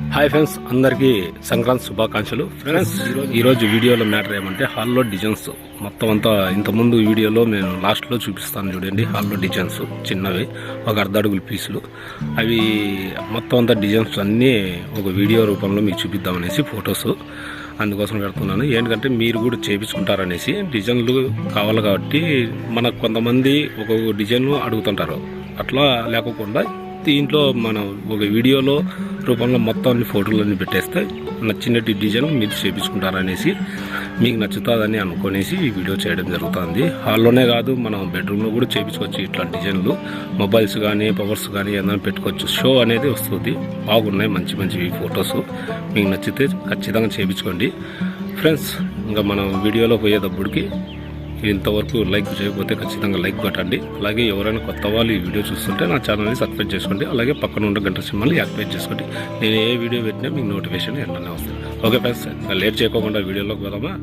Hi friends, అందరికీ సంక్రాంతి శుభాకాంక్షలు. Friends, ఈరోజు వీడియోలో మ్యాటర్ ఏమంటే హాల్లో డిజైన్స్ మొత్తం అంతా. ఇంతకుముందు వీడియోలో నేను లాస్ట్లో చూపిస్తాను చూడండి. హాల్లో డిజైన్స్ చిన్నవి, ఒక అర్ధడుగుల పీసులు, అవి మొత్తం అంతా డిజైన్స్ అన్నీ ఒక వీడియో రూపంలో మీకు చూపిద్దామనేసి ఫొటోస్ అందుకోసం పెడుతున్నాను. ఏంటంటే మీరు కూడా చేయించుకుంటారనేసి. డిజైన్లు కావాలి కాబట్టి మనకు కొంతమంది ఒక్కొక్క డిజైన్ అడుగుతుంటారు. అట్లా లేకుండా దీంట్లో మనం ఒక వీడియోలో రూపంలో మొత్తం అన్ని ఫోటోలన్నీ పెట్టేస్తే నచ్చినట్టు డిజైన్ మీరు చేయించుకుంటారనేసి, మీకు నచ్చుతుందని అనుకునేసి ఈ వీడియో చేయడం జరుగుతుంది. హాల్లోనే కాదు, మనం బెడ్రూమ్లో కూడా చేయించుకోవచ్చు. ఇట్లా డిజైన్లు మొబైల్స్ కానీ పవర్స్ కానీ ఏదైనా పెట్టుకోవచ్చు. షో అనేది వస్తుంది. బాగున్నాయి, మంచి మంచి ఫొటోస్. మీకు నచ్చితే ఖచ్చితంగా చేయించుకోండి ఫ్రెండ్స్. ఇంకా మనం వీడియోలో పోయేటప్పటికి ఇంతవరకు లైక్ చేయకపోతే ఖచ్చితంగా లైక్ కొట్టండి. అలాగే ఎవరైనా కొత్త వాళ్ళు ఈ వీడియో చూస్తుంటే నా ఛానల్ని సబ్స్క్రైబ్ చేసుకోండి. అలాగే పక్కన ఉన్న గంట సింబల్ని యాక్టివేట్ చేసుకోండి. నేను ఏ వీడియో పెట్టినా మీకు నోటిఫికేషన్ వెంటనే వస్తుంది. ఓకే ఫ్రెండ్స్, లేట్ చేయకుండా వీడియోలోకి పోదామా.